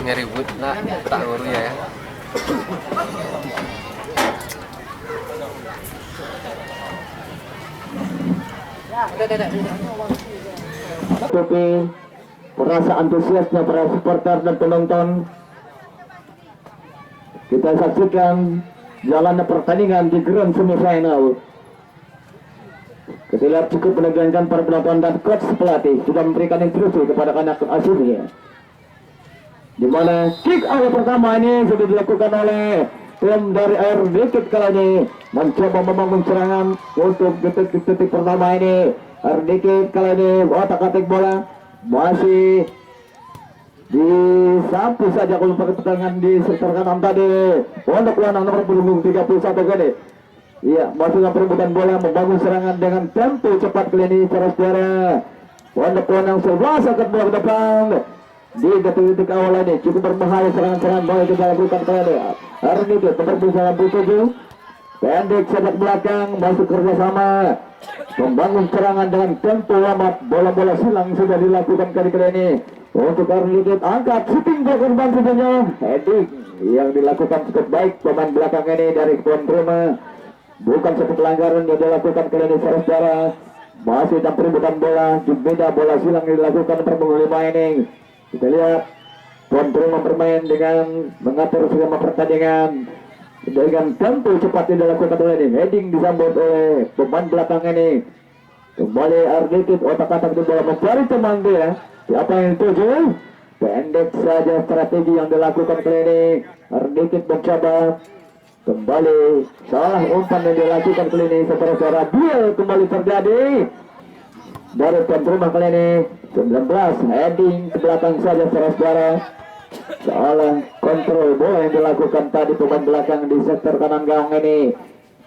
Ngeribut lah tak ngurunya ya. Tapi merasa antusiasnya para supporter dan penonton. Kita saksikan jalannya pertandingan di grand semifinal. Kita lihat cukup menegangkan para penonton dan coach pelatih sudah memberikan instruksi kepada anak asuhnya. Di mana kick awal pertama ini sudah dilakukan oleh tim dari Air Dikit kali ini mencoba membangun serangan untuk detik-detik pertama ini. Air Dikit kali ini otak-atik bola masih disapu saja kalau pakai pertandingan di sektor kanan tadi. Untuk lanang nomor punggung 31 kali. Iya, masih dalam perebutan bola membangun serangan dengan tempo cepat kali ini saudara-saudara. Untuk lanang 11 angkat bola ke depan. Di detik-detik awal ini cukup berbahaya serangan-serangan bola kita lakukan kali ini. Hari ini nomor 97 pendek sepak belakang masuk kerjasama membangun serangan dengan tempo amat. Bola-bola silang sudah dilakukan kali ini. Untuk Arlidit angkat shooting ke korban tentunya. Heading yang dilakukan cukup baik pemain belakang ini dari tuan rumah. Bukan satu pelanggaran yang dilakukan kali ini saudara. Masih dalam perebutan bola, juga bola silang yang dilakukan per 5 ini. Kita lihat tuan rumah bermain dengan mengatur skema pertandingan dengan tempo cepat yang dilakukan oleh ini. Heading disambut oleh pemain belakang ini. Kembali Arlidit otak-atak di bola mencari teman dia. Siapa yang dituju? Pendek saja strategi yang dilakukan kali ini. Ardikit mencoba kembali salah umpan yang dilakukan kali ini. Saudara-saudara, duel kembali terjadi dari tuan rumah kali ini. 19 heading ke belakang saja saudara-saudara. Salah kontrol bola yang dilakukan tadi pemain belakang di sektor kanan gawang ini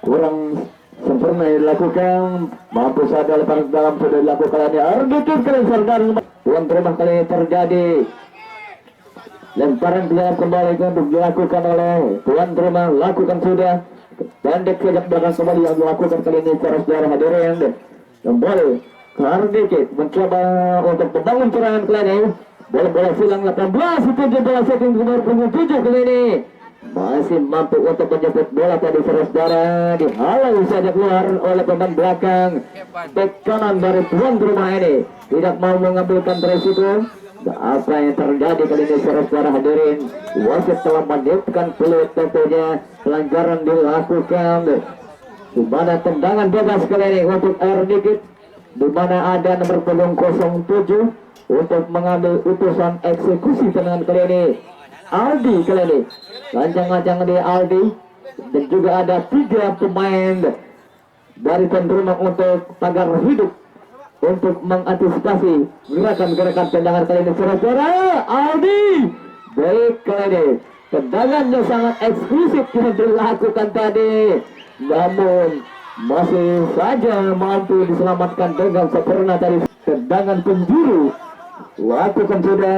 kurang sempurna yang dilakukan. Mampu saja lepas dalam sudah dilakukan ini. Ardikit kali saudara. Tuan rumah kali ini terjadi lemparan keluar kembali untuk dilakukan oleh tuan rumah. Lakukan sudah pendek sejak belakang kembali yang dilakukan kali ini saudara hadirin. Kembali Ardikit mencoba untuk membangun serangan kali ini. Bola-bola silang 18 itu bola setting nomor 7 kali ini. Masih mampu untuk menjemput bola tadi saudara. Dihalau saja keluar oleh pemain belakang bek kanan dari tuan rumah ini. Tidak mau mengambilkan resiko. Apa yang terjadi kali ini saudara hadirin. Wasit telah menitipkan peluit tentunya. Pelanggaran dilakukan. Di mana tendangan bebas kali ini untuk Ardikit. Di mana ada nomor punggung 07 untuk mengambil utusan eksekusi tendangan kali ini. Aldi kali ini. Lancang-lancang di Aldi. Dan juga ada 3 pemain dari tuan rumah untuk pagar hidup untuk mengantisipasi gerakan-gerakan tendangan kali ini saudara. Aldi baik kali ini. Tendangannya sangat eksklusif yang dilakukan tadi. Namun masih saja mampu diselamatkan dengan sempurna tadi. Tendangan penjuru. Lakukan sudah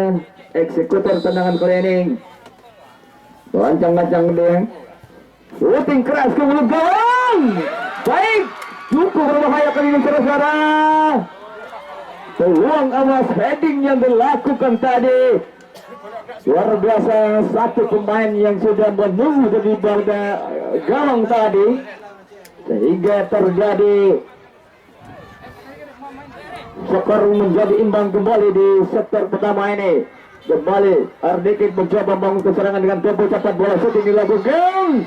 eksekutor tendangan kali ini. Lancang-lancang dia. Shooting keras ke mulut gawang. Baik. Cukup berbahaya kali ini saudara. Peluang awas heading yang dilakukan tadi. Luar biasa, satu pemain yang sudah menunggu di bawah gawang tadi. Sehingga terjadi skor menjadi imbang kembali di sektor pertama ini. Kembali Ardikit mencoba membangun keserangan dengan tempo cepat. Bola shooting dilakukan.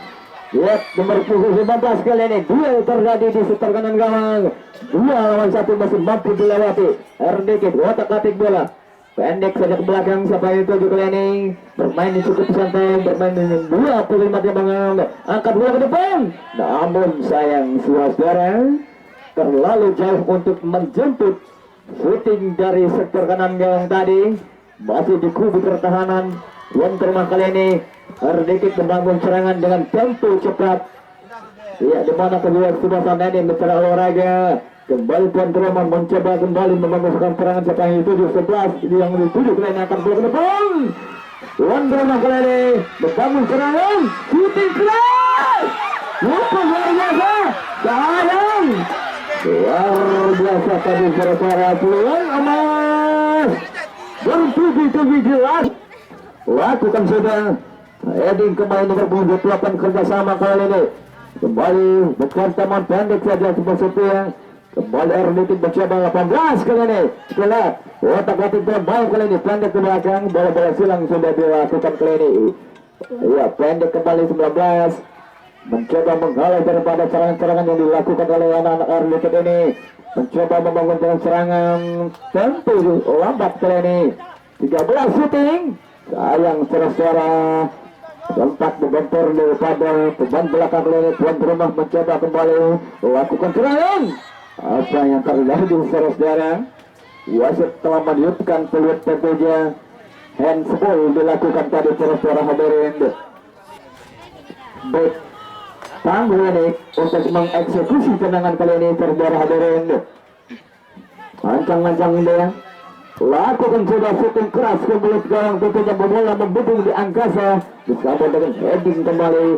Lihat nomor punggung 15 kali ini. Duel terjadi di sektor kanan gawang. 2 lawan 1 masih mampu dilewati. Ardikit otak-atik bola. Pendek saja ke belakang. Siapa yang tuju kali ini. Bermain cukup santai. Bermain dengan 25 tembakan. Angkat bola ke depan. Namun sayang saudara, terlalu jauh untuk menjemput shooting dari sektor kanan gawang tadi. Masih di kubu pertahanan tuan rumah kali ini. Ardikit membangun serangan dengan tempo cepat. Ya, di mana kedua suasana ini mencari olahraga. Kembali tuan rumah mencoba kembali membangun serangan. Siapa yang dituju 11 yang dituju kali ini akan bola ke depan. Tuan rumah kali ini membangun serangan. Shooting keras. Luar biasa. Sayang. Luar biasa tadi saudara. Peluang emas bertubi-tubi jelas. lakukan sudah. Heading kembali nomor punggung 8 kerjasama kali ini. Kembali bukan teman pendek saja seperti kembali Erlikin mencoba 18 kali ini. Setelah otak-atik terbaik kali ini pendek ke belakang, bola-bola silang sudah dilakukan kali ini. Ya, pendek kembali 19 mencoba menghalau daripada serangan-serangan yang dilakukan oleh anak-anak Erlikin ini. Mencoba membangun serangan tentu lambat kali ini. 13 shooting. Sayang suara-suara sempat membentur daripada beban belakang kali ini. Tuan rumah mencoba kembali lakukan serangan. Apa yang terjadi saudara? Wasit telah meniupkan peluit tentunya. Handsball dilakukan tadi saudara hadirin. Baik, tangguh ini untuk mengeksekusi tendangan kali ini saudara hadirin. Ancang-ancang dia lakukan sudah shooting keras ke mulut gawang, tentunya bola membubung di angkasa bersama dengan heading kembali.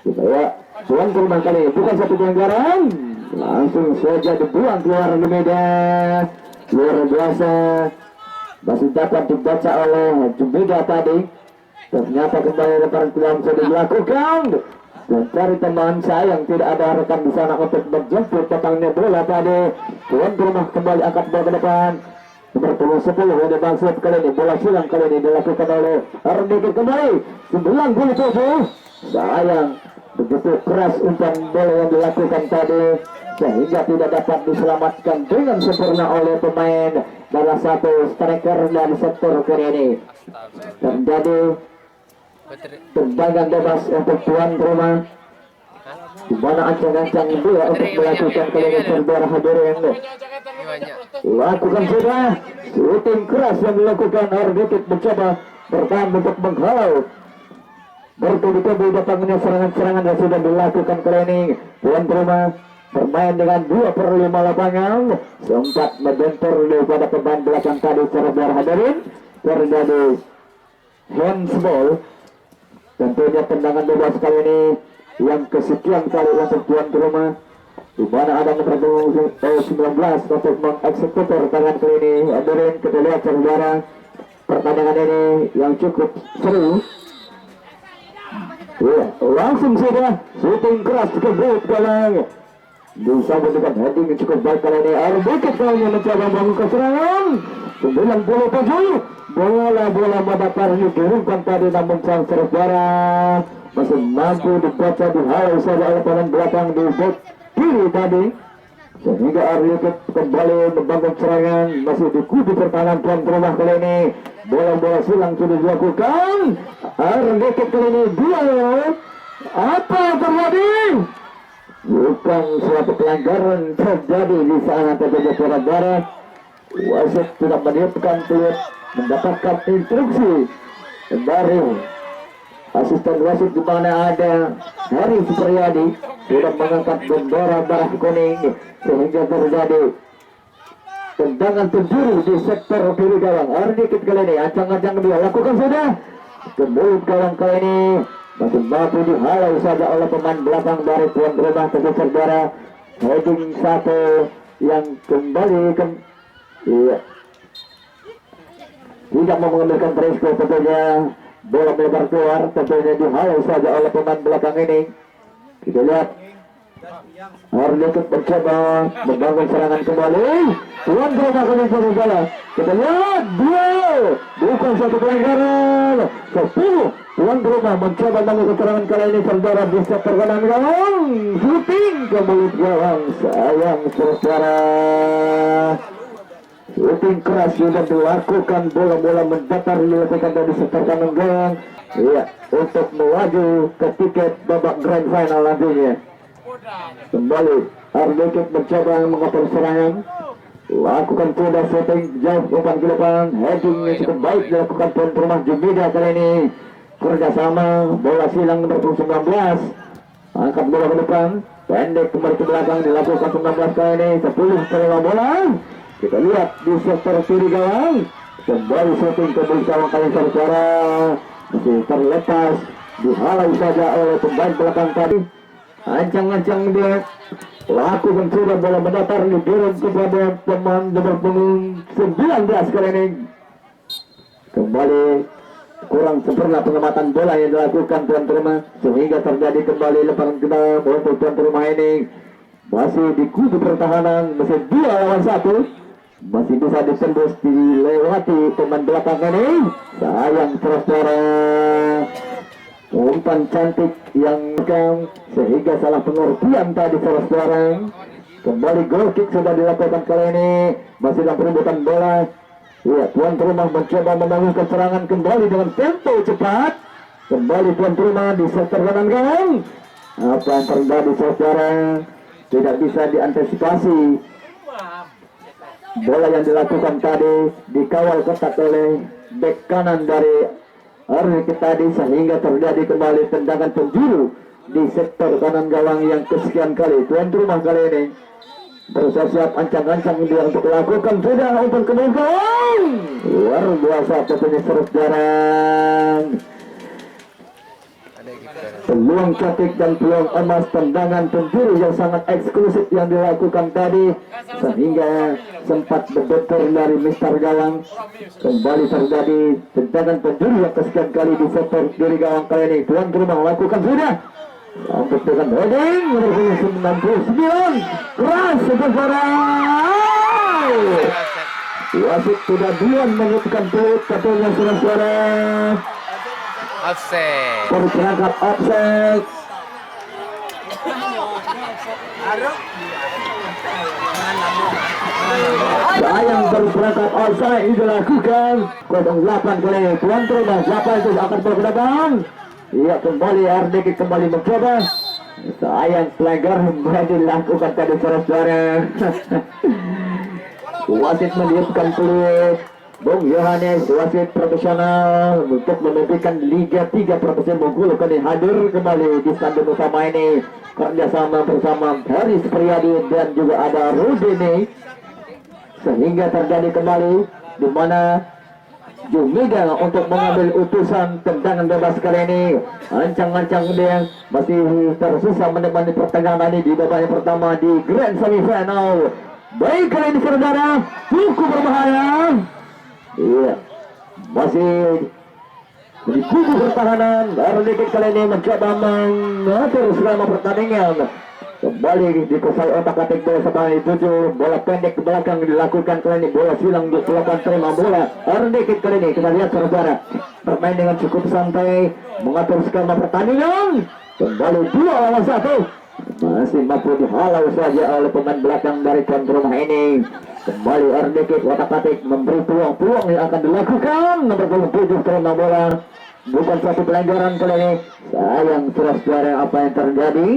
Supaya tuan rumah kali ini bukan satu pelanggaran, langsung saja dibuang keluar di medan. Luar biasa, masih dapat dibaca oleh Jumida tadi. Ternyata kembali lemparan keluar sudah dilakukan. Dan cari teman sayang tidak ada rekan di sana untuk menjemput datangnya bola tadi. Tuan rumah kembali angkat bola ke depan. Nomor 10 ada bangsat kali ini, bola silang kali ini dilakukan oleh Arniki kembali 97. Sayang begitu keras umpan bola yang dilakukan tadi sehingga tidak dapat diselamatkan dengan sempurna oleh pemain salah satu striker dari sektor kiri ini. Terjadi tendangan bebas untuk tuan rumah, di mana ancang-ancang dia untuk melakukan kali saudara hadirin. Lakukan sudah shooting keras yang dilakukan Arniki mencoba bertahan untuk menghalau. Bertubi-tubi datangnya serangan-serangan yang sudah dilakukan kali ini. Tuan rumah bermain dengan 2/5 lapangan, sempat membentur daripada pemain belakang tadi saudara hadirin. Terjadi handsball. Tentunya tendangan bebas kali ini yang kesekian kali untuk tuan rumah, di mana ada nomor 19 untuk mengeksekutor tangan kali ini. Hadirin kita lihat saudara, pertandingan ini yang cukup seru. Ya, langsung sudah shooting keras ke boot galang. Disambut dengan heading yang cukup baik kali ini. Arniki kali ini mencoba membangun serangan. 97. Bola-bola mendatar dikirimkan tadi, namun sang saudara masih mampu dibaca dihalau saja oleh pemain belakang di back kiri tadi, sehingga Arniki kembali membangun serangan. Masih dikudu pertahanan tuan rumah kali ini. Bola-bola silang sudah dilakukan. Arniki kali ini duel. Apa yang terjadi? Bukan suatu pelanggaran terjadi di sana terjadi saudara. Wasit tidak meniupkan peluit, mendapatkan instruksi dari asisten wasit di mana ada Heri Supriyadi sudah mengangkat bendera merah kuning, sehingga terjadi tendangan penjuru di sektor kiri gawang. Arniki kali ini ancang-ancang dia lakukan sudah ke mulut gawang kali ini, masih mampu dihalau saja oleh pemain belakang dari tuan rumah saudara. Heading satu yang kembali ke tidak mau mengambilkan risiko, tentunya bola melebar keluar, tentunya dihalau saja oleh pemain belakang ini. Kita lihat Arniki mencoba membangun serangan kembali. Tuan rumah kali saudara, kita lihat duel, bukan satu pelanggaran. 10 tuan rumah mencoba membangun serangan kali ini saudara di sektor kanan gawang, shooting ke mulut gawang. Sayang saudara, shooting keras sudah dilakukan, bola-bola mendatar dilakukan dari sektor kanan gawang. Iya, untuk melaju ke tiket babak grand final nantinya. Kembali Arniki mencoba mengatur serangan, lakukan sudah shooting jauh umpan ke depan. Heading yang cukup baik dilakukan tuan rumah Jumida kali ini. Kerjasama bola silang nomor 19, angkat bola ke depan, pendek kembali ke belakang dilakukan 19 kali ini. 10 terima bola. Kita lihat di sektor kiri gawang, kembali shooting ke belakang kali saudara, masih terlepas, dihalau saja oleh pemain belakang tadi. Ancang-ancang dia lakukan sudah bola mendatar dikirim kepada pemain nomor punggung 19 kali ini. Kembali kurang sempurna pengamatan bola yang dilakukan tuan rumah sehingga terjadi kembali lemparan ke dalam untuk tuan rumah ini. Masih di kubu pertahanan, masih 2 lawan 1, masih bisa ditembus dilewati pemain belakang ini. Sayang saudara, umpan cantik yang sehingga salah pengertian tadi saudara. Kembali goal kick sudah dilakukan kali ini, masih dalam perebutan bola. Ya, tuan rumah mencoba membangun serangan kembali dengan tempo cepat. Kembali tuan rumah di sektor kanan gawang. Apa yang terjadi saudara? Tidak bisa diantisipasi. Bola yang dilakukan tadi dikawal ketat oleh bek kanan dari Arnik tadi sehingga terjadi kembali tendangan penjuru di sektor kanan gawang yang kesekian kali. Tuan rumah kali ini bersiap-siap ancang-ancang dia untuk melakukan sudah umpan ke gawang. Luar biasa tentunya saudara. Peluang cantik dan peluang emas, tendangan penjuru yang sangat eksklusif yang dilakukan tadi sehingga sempat berbentur dari Mister Gawang. Kembali terjadi tendangan penjuru yang kesekian kali di sektor kiri gawang kali ini. Tuan rumah melakukan sudah untuk dengan heading nomor 99 keras saudara. Wasit sudah duluan menyebutkan peluit katanya saudara. Offset. Pergerakan offset. Sayang pergerakan offset ini dilakukan 08 kali. Tuan rumah siapa itu akan bergabung? Iya, kembali RDK kembali mencoba. Sayang pelanggaran dilakukan tadi saudara. Wasit meniupkan peluit. Bung Yohanes, wasit profesional untuk memimpikan Liga 3 Profesional Bengkulu kini hadir kembali di stadion utama ini kerjasama bersama Haris Priyadi dan juga ada Rudini sehingga terjadi kembali di mana Jumida untuk mengambil utusan tendangan bebas kali ini. Ancang-ancang dia masih tersisa menemani pertandingan ini di babak yang pertama di Grand Semifinal. Baik kali ini saudara, cukup berbahaya. Iya, masih di kubu pertahanan. RDK kali ini mencoba mengatur selama pertandingan. Kembali dikuasai otak-atik bola sebanyak 7. Bola pendek ke belakang dilakukan kali ini. Bola silang di belakang terima bola. RDK kali ini kita lihat saudara bermain dengan cukup santai, mengatur skema pertandingan. Kembali 2 lawan 1. Masih mampu dihalau saja oleh pemain belakang dari tuan rumah ini. Kembali RDK otak-atik memberi peluang-peluang yang akan dilakukan. Nomor 27 terima bola. Bukan satu pelanggaran kali ini. Sayang saudara apa yang terjadi.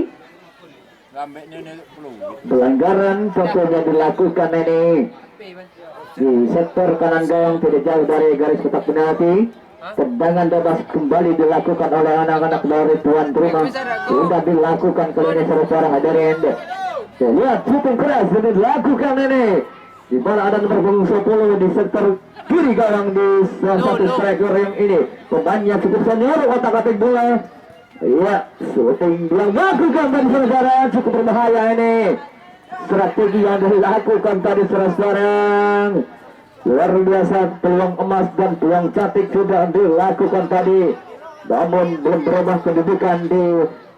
Pelanggaran tentunya dilakukan ini di sektor kanan gawang tidak jauh dari garis kotak penalti. Tendangan bebas kembali dilakukan oleh anak-anak dari tuan rumah. Sudah dilakukan kali ini saudara hadirin. Lihat shooting keras ini dilakukan ini. Di mana ada nomor 10 di sektor kiri gawang di salah satu striker yang ini. Pemainnya cukup senior otak-atik bola. Iya, shooting yang dilakukan tadi saudara cukup berbahaya ini. Strategi yang dilakukan tadi saudara. Luar biasa peluang emas dan peluang cantik sudah dilakukan tadi. Namun belum berubah kedudukan di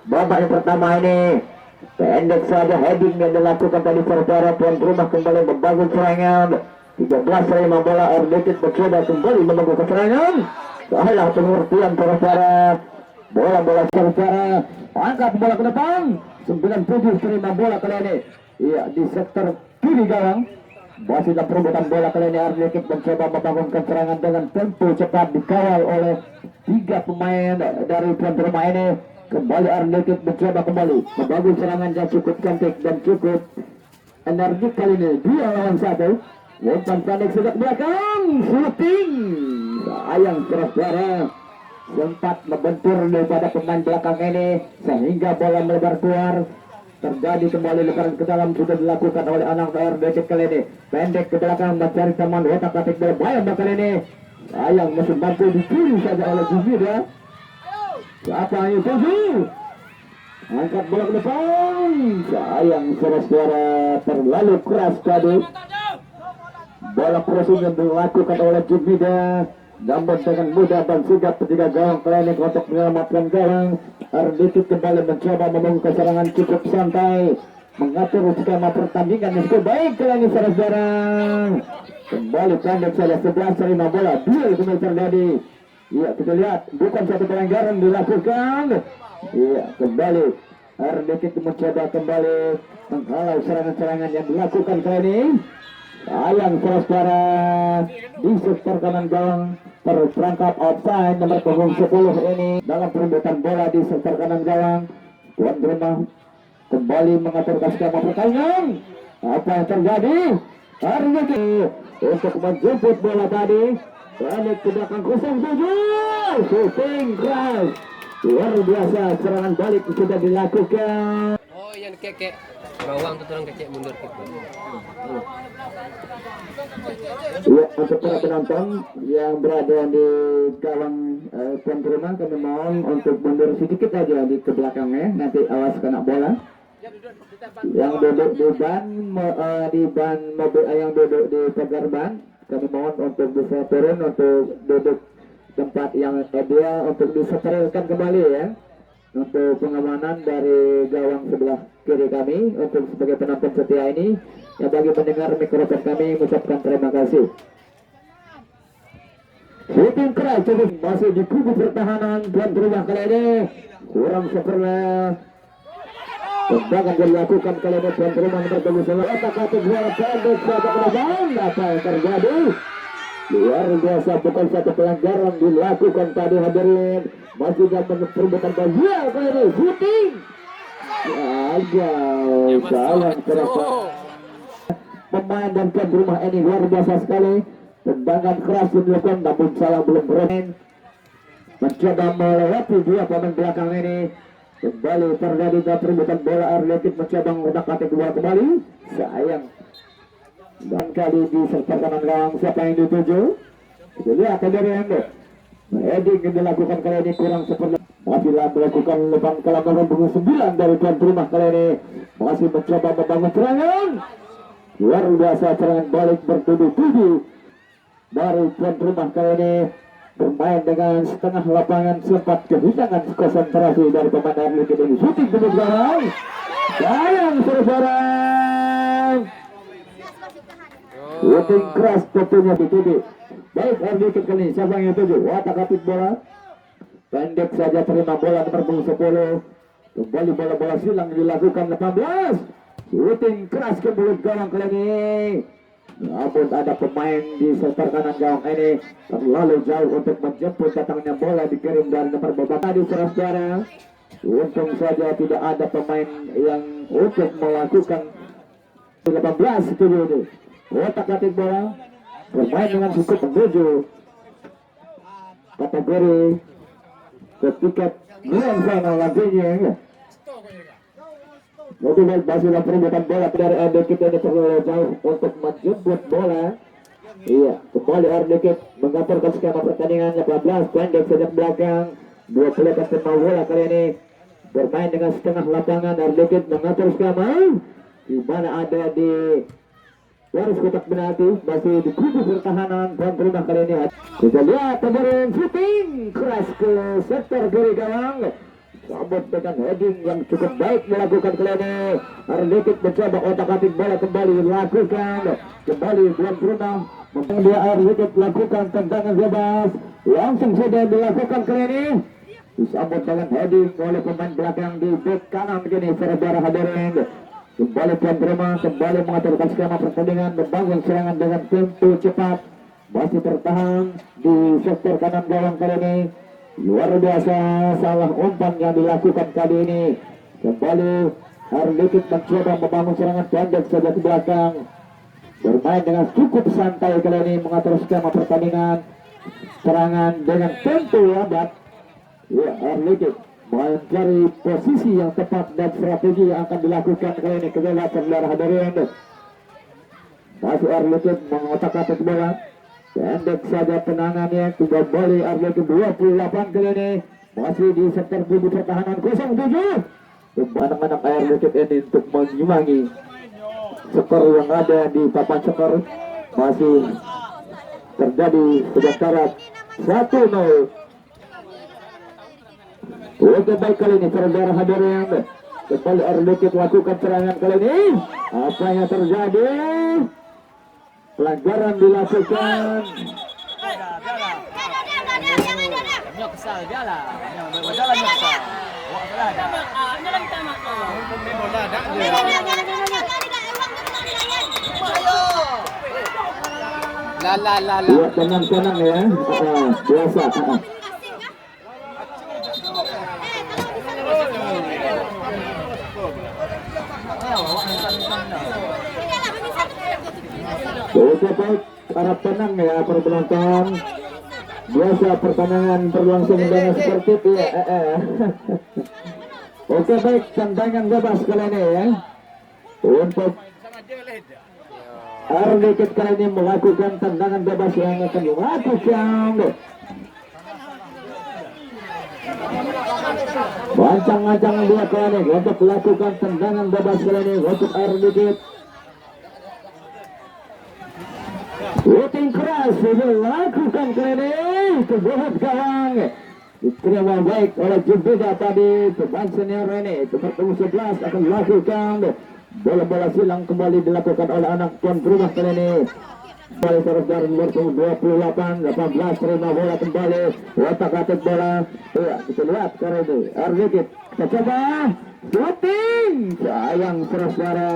babak yang pertama ini. Pendek saja heading yang dilakukan tadi saudara. Tuan rumah kembali membangun serangan. 13 terima bola. RDK mencoba kembali membangun serangan. Salah pengertian saudara. Bola-bola saudara. Angkat bola ke depan. 97 terima bola kali ini. Iya, di sektor kiri gawang. Masih dalam perebutan bola kali ini RDK mencoba membangunkan serangan dengan tempo cepat dikawal oleh 3 pemain dari tuan rumah ini. Kembali RDK mencoba kembali membangun serangan yang cukup cantik dan cukup energik kali ini. 2 lawan 1. Umpan pendek sejak belakang, shooting. Sayang saudara sempat membentur daripada pemain belakang ini sehingga bola melebar keluar. Terjadi kembali lebaran ke dalam sudah dilakukan oleh anak RDK kali ini. Pendek ke belakang mencari teman otak-atik bola bayang kali ini. Sayang masih mampu dicuri saja oleh Jumida. Siapa yang tuju? Angkat bola ke depan. Sayang saudara terlalu keras tadi. Bola crossing yang dilakukan oleh Jumida. namun dengan mudah dan sigap ketika gawang klinik untuk menyelamatkan gawang. Ardikit kembali mencoba membuka serangan cukup santai, mengatur skema pertandingan yang cukup baik klinik saudara. Kembali pendek saja 11 terima bola, duel kembali terjadi. Iya, kita lihat bukan satu pelanggaran dilakukan. Iya, kembali Ardikit mencoba kembali menghalau serangan-serangan yang dilakukan kali ini. Sayang saudara, di sektor kanan gawang terperangkap offside nomor punggung 10 ini dalam perebutan bola di sektor kanan gawang. Tuan rumah kembali mengatur skema pertandingan. Apa yang terjadi? Ardikit untuk menjemput bola tadi. Balik ke belakang 07. Shooting keras. Luar biasa serangan balik sudah dilakukan. Oh, yang kekek. Gawang tuh orang kecek mundur gitu. Ya, untuk para penonton yang berada di gawang tuan rumah, kami mohon untuk mundur sedikit aja di ke belakangnya, nanti awas kena bola. Yang duduk di ban mobil, yang duduk di pagar ban, kami mohon untuk bisa turun untuk duduk tempat yang ideal untuk diseterilkan kembali ya, untuk pengamanan dari gawang sebelah kiri kami. Untuk sebagai penonton setia ini yang bagi pendengar mikrofon kami mengucapkan terima kasih. Shooting keras cukup masih di kubu pertahanan tuan rumah kali ini, kurang sempurna. Tendangan dilakukan kali ini tuan rumah nomor 21. Otak-atik bola pendek saja penabang. Apa yang terjadi? Luar biasa, bukan satu pelanggaran dilakukan tadi hadirin. Masih dalam perebutan bola kali ini. Shooting. Ya, salah kerasa. Pemain dan tuan rumah ini luar biasa sekali. Tendangan keras dilakukan, namun salah belum bermain. Mencoba melewati dua pemain belakang ini. Kembali terjadi perebutan bola. Ardikit mencoba mengotak-atik bola kembali. Sayang. Dan kali di sektor kanan gawang siapa yang dituju? Kita lihat dari Anda. Heading yang dilakukan kali ini kurang seperti. Masihlah melakukan lepas kalah nomor 9 dari tuan rumah kali ini. Masih mencoba membangun serangan. Luar biasa serangan balik bertubi-tubi dari tuan rumah kali ini. Bermain dengan setengah lapangan, sempat kehilangan konsentrasi dari pemain Ardikit ini. Shooting ke belakang. Sayang saudara. Shooting keras tentunya dituju. Baik Ardikit kali ini, siapa yang dituju? Otak-atik bola. Pendek saja terima bola nomor 10. Kembali bola-bola silang dilakukan 18. Shooting keras ke mulut gawang kali ini. Namun ada pemain di sektor kanan gawang ini terlalu jauh untuk menjemput datangnya bola, dikirim dari nomor babak tadi saudara. Untung saja tidak ada pemain yang untuk melakukan 18 itu ini. Otak-atik bola bermain dengan cukup menuju kategori ketika grand final nantinya ya. Jadi masihlah perebutan bola dari Ardikit ini terlalu jauh untuk menjemput bola. Iya, kembali Ardikit mengaturkan skema pertandingan 18 pendek sejak belakang. 20 atas terima bola kali ini. Bermain dengan setengah lapangan. Ardikit mengatur skema di mana ada di garis kotak penalti, masih di kubu pertahanan tuan rumah kali ini. Kita lihat kemarin shooting keras ke sektor kiri gawang. Sambut dengan heading yang cukup baik dilakukan kali ini. Ardikit mencoba otak-atik bola kembali dilakukan. Kembali tuan rumah dia Ardikit lakukan tendangan bebas. Langsung sudah dilakukan kali ini. Disambut dengan heading oleh pemain belakang di back kanan kini saudara hadirin. Kembali tuan rumah kembali mengaturkan skema pertandingan, membangun serangan dengan tempo cepat. Masih tertahan di sektor kanan gawang kali ini. Luar biasa salah umpan yang dilakukan kali ini. Kembali Ardikit mencoba membangun serangan pendek saja ke belakang. Bermain dengan cukup santai kali ini, mengatur skema pertandingan. Serangan dengan tempo lambat. Ya, Ardikit mencari posisi yang tepat dan strategi yang akan dilakukan kali ini. Kita lihat saudara hadirin. Masih Ardikit mengotak-atik bola. Pendek saja tenangannya. Kembali Ardikit 28 kali ini. Masih di sektor kubu pertahanan 07. Anak-anak Ardikit ini untuk mengimbangi skor yang ada di papan skor. Masih terjadi sejahtera 1-0. Oke, baik, kali ini saudara hadirin kembali Arlekit lakukan serangan kali ini. Apa yang terjadi? Pelanggaran dilakukan. Nyoksa dia lah. Jalan nyoksa. Wah, salah dah. Jalan tamak. Bola dah. La. Ya, tenang ya. Biasa. Oke, baik, harap tenang ya para penonton. Biasa pertandingan berlangsung dengan seperti itu ya. Oke, baik, tendangan bebas kali ini ya. Untuk Arlekit kali ini melakukan tendangan bebas yang akan dilakukan. Ancang-ancang dia kali ini untuk melakukan tendangan bebas kali ini untuk Arlekit. Shooting keras dilakukan kali ini ke bawah gawang. Diterima baik oleh Jumbida tadi. Pemain senior ini seperti 11 akan dilakukan. Bola-bola silang kembali dilakukan oleh anak tuan rumah kali ini. Kembali terus nomor 28 terima bola kembali. Otak-atik bola. Ya, kita lihat kali ini Arlekit. Kita coba shooting. Sayang saudara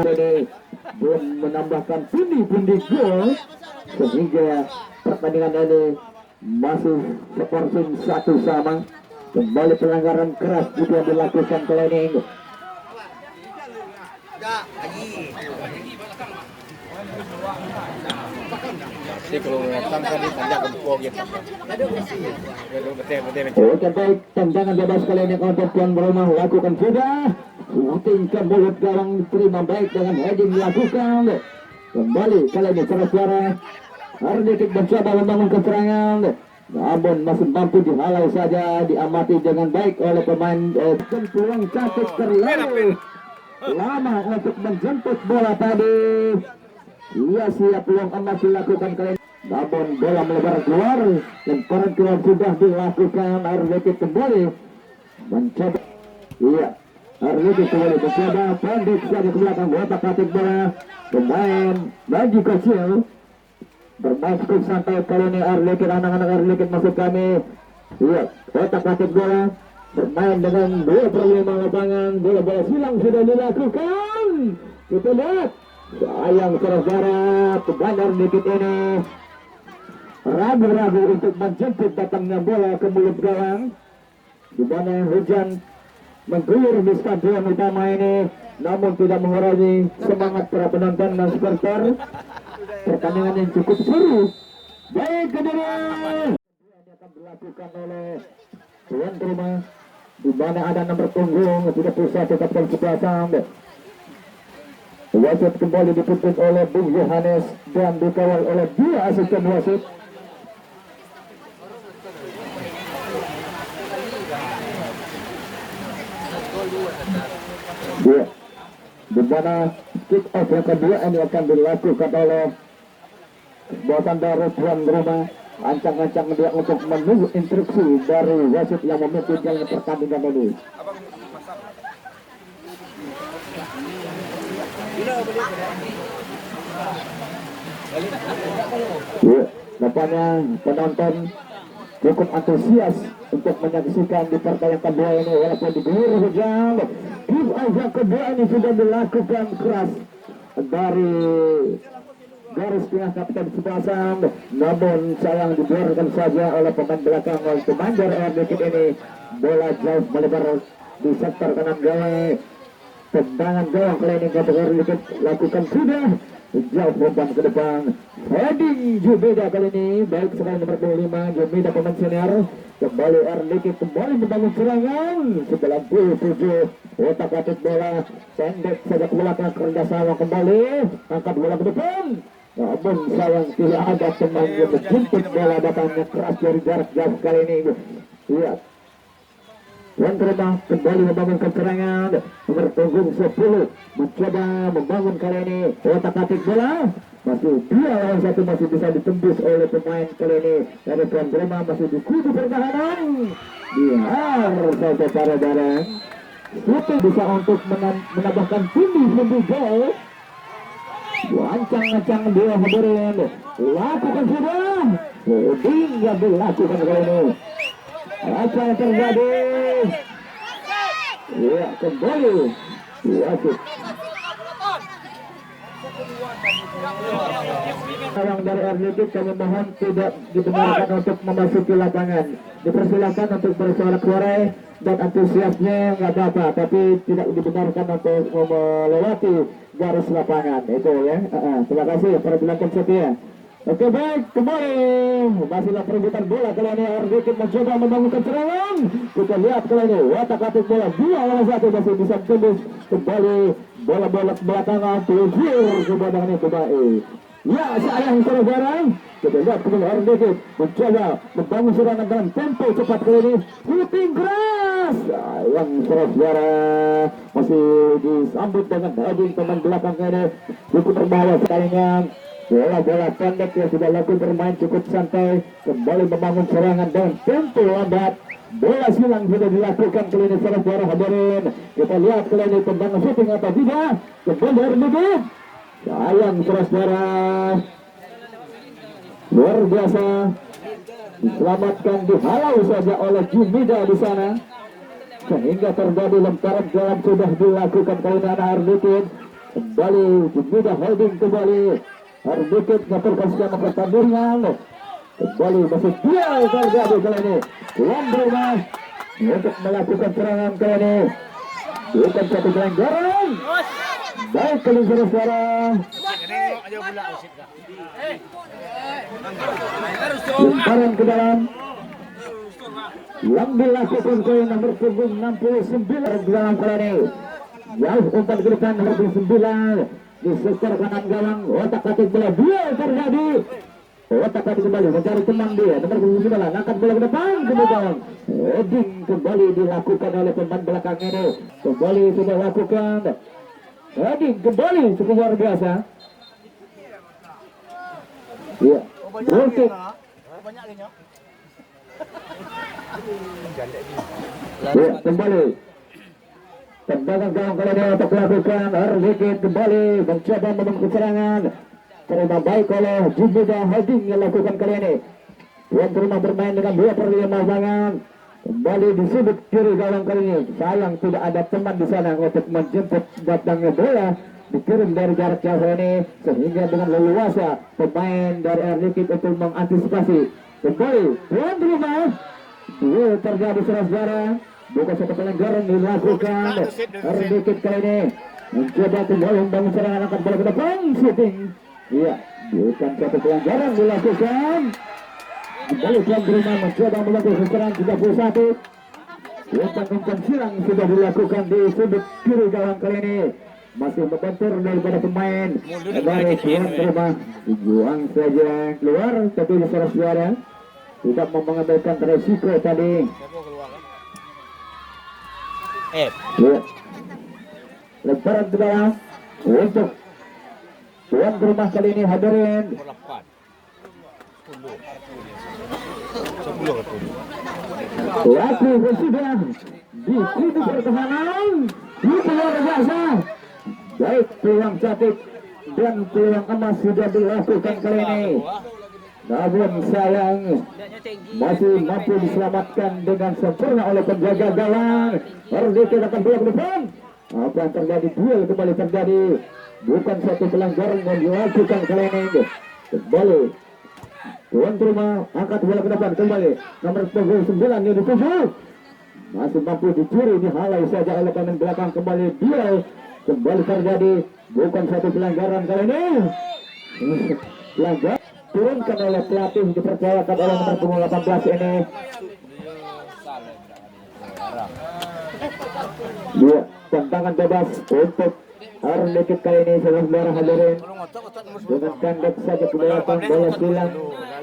ini belum menambahkan pundi-pundi gol sehingga pertandingan ini masih seporsi 1-1. Kembali pelanggaran keras juga dilakukan kali ini. Oke, baik, tendangan bebas kali ini untuk tuan rumah lakukan sudah. Shooting ke mulut gawang diterima baik dengan heading dilakukan. Kembali kali ini suara Arlekit mencoba membangun keserangan, namun masih mampu dihalau saja, diamati dengan baik oleh pemain. Peluang cantik terlalu lama untuk menjemput bola tadi. Ia siap peluang emas dilakukan kali ini, namun bola melebar keluar. Lemparan keluar sudah dilakukan. Arlekit kembali mencoba. Iya, Arlekit kembali mencoba pendek saja ke belakang. Otak-atik bola pemain lagi kecil bermain cukup santai kali ini. Arlekit, anak-anak Arlekit masuk kami. Iya, otak-atik bola bermain dengan 2/5 lapangan. Bola-bola silang sudah dilakukan. Kita lihat, sayang saudara, pemain Arlekit ini ragu-ragu untuk menjemput datangnya bola ke mulut gawang, di mana hujan mengguyur di stadion utama ini, namun tidak mengurangi semangat para penonton dan supporter. Pertandingan yang cukup seru. Baik, kemudian akan dilakukan oleh tuan rumah, di mana ada nomor punggung 31 Kapten Sepasang. Wasit kembali dipimpin oleh Bung Yohanes dan dikawal oleh 2 asisten wasit. Ya, di mana kick off yang kedua ini akan dilakukan oleh buatan dari tuan rumah. Ancang-ancang dia untuk menunggu instruksi dari wasit yang memimpin jalannya pertandingan ini. Ya, nampaknya penonton cukup antusias untuk menyaksikan di pertandingan kedua ini walaupun diguyur hujan. Kick off yang kedua ini sudah dilakukan keras dari garis tengah Kapten Sepasang, namun sayang dibiarkan saja oleh pemain belakang pemain dari Arlekit ini. Bola jauh melebar di sektor kanan gawang. Tendangan gawang kali ini Kapten Arlekit lakukan sudah jauh umpan ke depan. Heading Jumbida kali ini baik sekali nomor 25 Jumbida pemain senior. Kembali Arlekit kembali membangun serangan 97. Otak-atik bola pendek saja ke belakang, kerjasama kembali angkat bola ke depan, namun sayang tidak ada pemain yang menjemput bola. Datangnya keras dari jarak jauh kali ini. Lihat, tuan rumah kembali membangun serangan nomor punggung 10 mencoba membangun kali ini. Otak-atik bola Masih 2-1 masih bisa ditembus oleh pemain kali ini dari tuan rumah, masih di kubu pertahanan. Dihar saja para barang. Itu bisa untuk menambahkan pundi gol. Ancang-ancang dia hadirin. Lakukan sudah. Hingga dilakukan kali ini. Apa yang terjadi? Ya, kembali. Wasit. Orang dari RDK kami mohon tidak dibenarkan untuk memasuki lapangan. Dipersilakan untuk bersorak-sorai dan antusiasnya nggak apa-apa, tapi tidak dibenarkan untuk melewati garis lapangan itu ya. Terima kasih para penonton setia. Oke baik, kembali masihlah perebutan bola kali ini. RDK mencoba membangun serangan. Kita lihat kali ini watak-watik bola 2-1 masih bisa tembus kembali. Bola-bola belakangan terusir ke badangan ini kembali. Ya sayang saudara. Kita lihat kembali RDK mencoba membangun serangan dalam tempo cepat kali ini. Puting keras. Sayang saudara. Masih disambut dengan heading teman belakang ini. Cukup berbahaya sekalinya. Bola-bola pendek yang sudah lakukan bermain cukup santai. Kembali membangun serangan dengan tempo lambat. Bola silang sudah dilakukan kali ini saudara hadirin. Kita lihat kali ini tendangan shooting atau tidak. Kembali RDK. Sayang saudara. Luar biasa. Diselamatkan, dihalau saja oleh Jumida di sana. Sehingga terjadi lemparan dalam sudah dilakukan kali ini anak RDK. Kembali Jumida holding kembali. RDK melakukan skema pertandingan. Kembali masih dia terjadi kali ini. Tuan rumah untuk melakukan serangan kali ini. Bukan satu pelanggaran. Baik kali saudara. Lemparan ke dalam. Yang dilakukan kali nomor punggung 69 di dalam kali ini. Jauh umpan ke depan nomor 69. Di sektor kanan gawang, otak-atik bola dia terjadi. Otak-atik kembali mencari teman dia. Nomor 9 angkat bola ke depan kemudian heading kembali dilakukan oleh pemain belakang ini. Kembali sudah lakukan heading kembali cukup luar biasa. Iya. Berarti ya, kembali tendangan gawang kali ini untuk melakukan RDK kembali mencoba membangun serangan. Terima baik oleh Jumida heading yang lakukan kali ini. Tuan rumah bermain dengan 2/5 lapangan. Kembali di sudut kiri gawang kali ini. Sayang tidak ada teman di sana untuk menjemput datangnya bola. Dikirim dari jarak jauh ini sehingga dengan leluasa pemain dari RDK untuk mengantisipasi. Kembali tuan rumah. Dua terjadi saudara. Bukan satu pelanggaran dilakukan RDK kali ini. Mencoba kembali membangun serangan angkat bola ke depan shooting. Iya, bukan satu pelanggaran dilakukan. Kembali tuan rumah mencoba melakukan serangan 31. Umpan silang sudah dilakukan di sudut kiri gawang kali ini. Masih membentur daripada pemain dari tuan rumah. Dibuang saja keluar, tapi di saudara tidak mau mengambilkan resiko tadi. Ya. Lemparan ke dalam untuk tuan rumah kali ini hadirin. Laku sudah di kubu pertahanan. Itu luar biasa. Baik peluang cantik dan peluang emas sudah dilakukan kali ini. Namun sayang masih mampu diselamatkan dengan sempurna oleh penjaga gawang. RDK akan bola ke depan. Apa yang terjadi? Duel kembali terjadi. Bukan satu pelanggaran yang dilakukan kali ini. Kembali tuan rumah angkat bola ke depan kembali. Nomor 9 yang dituju. Masih mampu dicuri, dihalau saja oleh pemain belakang. Kembali duel kembali terjadi. Bukan satu pelanggaran kali ini. Pelanggaran turunkan oleh pelatih, dipercayakan oleh nomor punggung 18 ini. Dua tendangan bebas untuk RDK kali ini saudara hadirin. Dengan pendek saja ke belakang, bola silang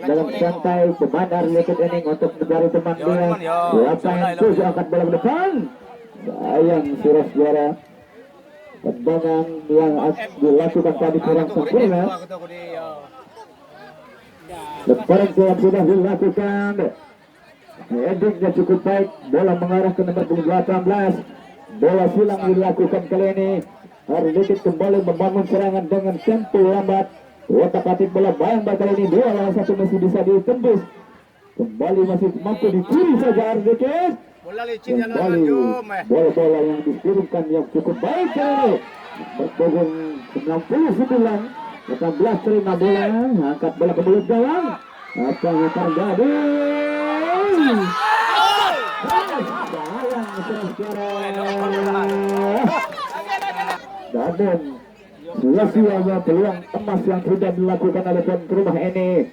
dalam santai pemain RDK ini untuk mencari teman dia. Siapa yang tujuh angkat bola ke depan. Sayang saudara. tendangan yang dilakukan tadi kurang sempurna. Lemparan yang sudah dilakukan, headingnya cukup baik, bola mengarah ke nomor 18. Bola silang dilakukan kali ini. Ardekit kembali membangun serangan dengan tempo lambat. Otak-atik bola bayang kali ini, 2 lawan 1 masih bisa ditembus. Kembali masih mampu dicuri saja Ardekit. Bola licin yang Kembali bola-bola yang dikirimkan yang cukup baik kali ini. Berpogong 69, 18 terima bola, angkat bola ke mulut gawang. Apa yang terjadi? Namun sia-sia peluang emas yang sudah dilakukan oleh tuan rumah ini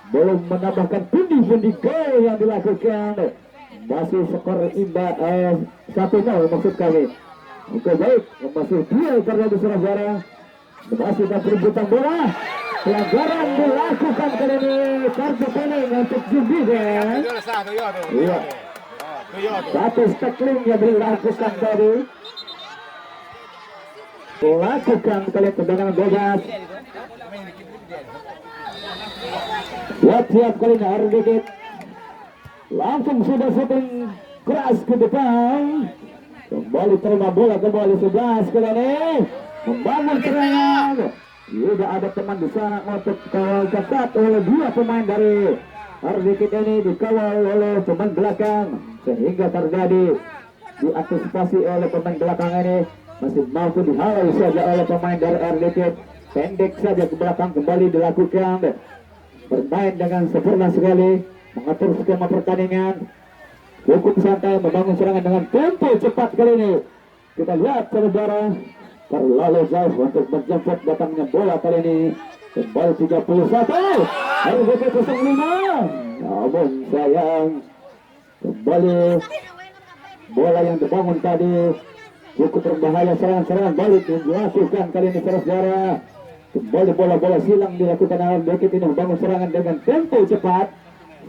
belum menambahkan pundi-pundi gol yang dilakukan. Masih skor imbang 1-0 maksud kami. Oke baik, masih duel terjadi saudara. Masih dan perebutan bola. Pelanggaran dilakukan kali ini, kartu kuning untuk Jumbigan. Iya. Satu tackling yang dilakukan tadi. Lakukan kali tendangan bebas. Siap kali ini Ardekit. Langsung sudah shooting keras ke depan. Kembali terima bola kembali 11 kali ini. Membangun serangan. Tidak ada teman di sana untuk kawal ketat oleh 2 pemain dari Ardekit ini, dikawal oleh pemain belakang sehingga terjadi diantisipasi oleh pemain belakang ini. Masih mampu dihalau saja oleh pemain dari Ardekit. Pendek saja ke belakang, kembali dilakukan. Bermain dengan sempurna sekali, mengatur skema pertandingan. Cukup santai, membangun serangan dengan tempo cepat kali ini. Kita lihat saudara, terlalu jauh untuk menjemput datangnya bola kali ini. Kembali 31, Ardekit 05. Namun sayang, kembali bola yang dibangun tadi cukup berbahaya. Serangan-serangan balik yang dilakukan kali ini saudara. Kembali bola-bola silang dilakukan Ardekit ini, membangun serangan dengan tempo cepat.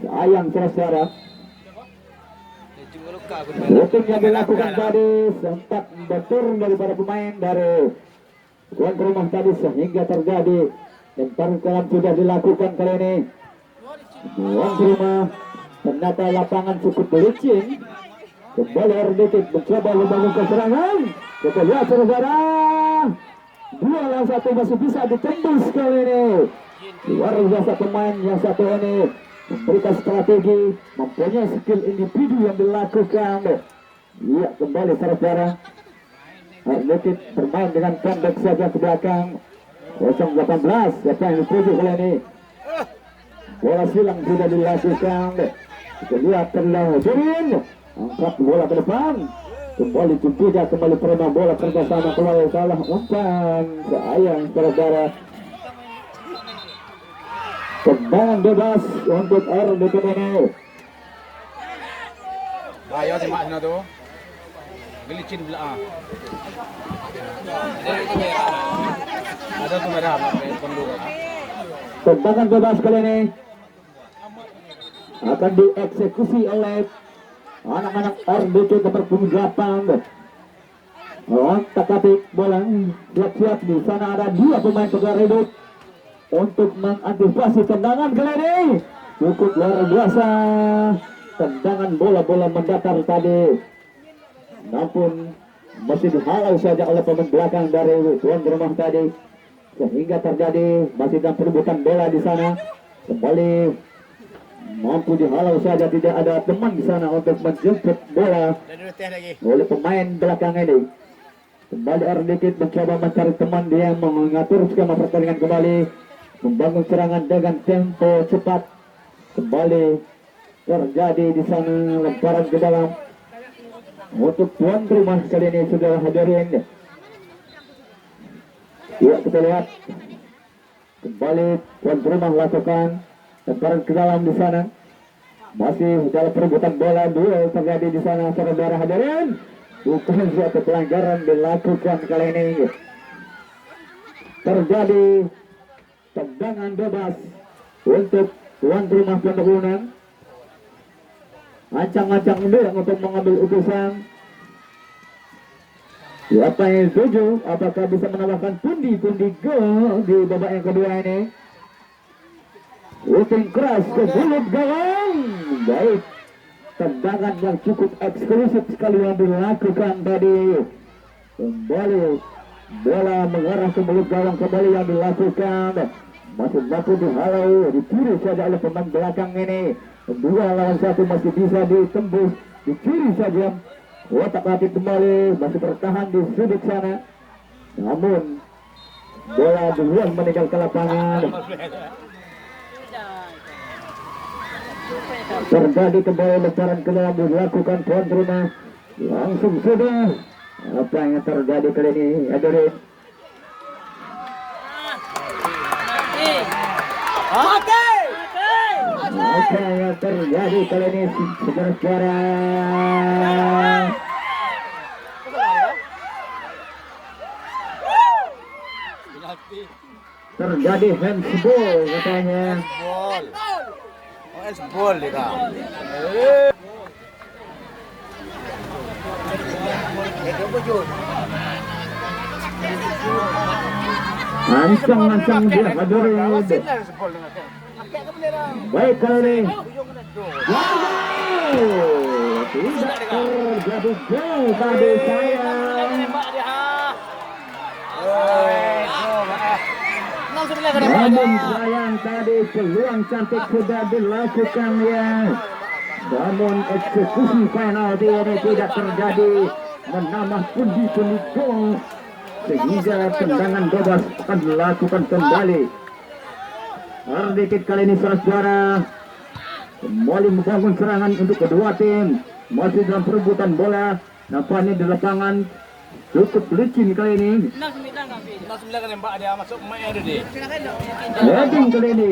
Sayang saudara, shooting yang dilakukan tadi sempat berturun daripada pemain dari tuan rumah tadi sehingga terjadi lemparan kolam sudah dilakukan kali ini. Tuan rumah ternyata lapangan cukup licin. Kembali Ardekit mencoba membangun serangan. Kita lihat saudara, 2 lawan 1 masih bisa ditembus kali ini. Luar biasa pemain yang satu ini, memberikan strategi, mempunyai skill individu yang dilakukan. Iya, kembali saudara. Ardekit bermain dengan pendek saja ke belakang. 018, siapa yang dituju kali ini? Bola silang sudah dilakukan. Kita lihat terlalu angkat bola ke depan. Kembali Jumbiga, kembali terima bola kerjasama keluar salah umpan. Sayang saudara. Tendangan bebas untuk Ardekit ini. Ayo simak sana tu. Gelicin pula. Ada tu merah perlu. Tendangan bebas kali ini akan dieksekusi oleh anak-anak Ardekit nomor 8. Otak-atik bola siap-siap. Di sana ada 2 pemain pegang hidup untuk mengantisipasi tendangan kali ini. Cukup luar biasa tendangan bola-bola mendatar tadi. Namun masih dihalau saja oleh pemain belakang dari tuan rumah tadi sehingga terjadi masih dalam perebutan bola di sana. Kembali mampu dihalau saja, tidak ada teman di sana untuk menjemput bola oleh pemain belakang ini. Kembali Ardekit mencoba mencari teman, dia mengatur skema pertandingan kembali, membangun serangan dengan tempo cepat. Kembali terjadi di sana lemparan ke dalam untuk tuan rumah kali ini sudah hadirin. Ya, kita lihat kembali tuan rumah lakukan lemparan ke dalam di sana. Masih dalam perebutan bola, duel terjadi di sana saudara hadirin. Bukan suatu pelanggaran dilakukan kali ini. Terjadi tendangan bebas untuk tuan rumah Pondok Unang. Ancang-ancang dia untuk mengambil utusan. Siapa yang setuju? Apakah bisa menambahkan pundi-pundi gol di babak yang kedua ini? Shooting keras ke mulut gawang. Baik. Tendangan yang cukup eksklusif sekali yang dilakukan tadi. Kembali bola mengarah ke mulut gawang kembali yang dilakukan. Masih mampu dihalau, dicuri saja oleh pemain belakang ini. 2 lawan 1 masih bisa ditembus, dicuri saja. Otak atik kembali, masih bertahan di sudut sana. Namun bola duluan meninggalkan lapangan. Terjadi kembali lemparan ke dalam dilakukan tuan rumah. Langsung sudah. Apa yang terjadi kali ini, Adorin? Apa yang terjadi kali ini, saudara-saudara? Terjadi handsball katanya. Bol. OS bol dia. Ancang-ancang dia Adorin. Baik kali ini. Tidak terjadi gol tadi saya. Namun sayang tadi peluang cantik sudah dilakukan ya. Namun eksekusi penalti ini tidak terjadi, menambah pundi-pundi gol sehingga tendangan bebas akan dilakukan kembali. Sedikit kali ini saudara kembali membangun serangan untuk kedua tim, masih dalam perebutan bola. Nampaknya di lapangan cukup licin kali ini. 69 kan nembak dia masuk main ada dia. Heading kali ini.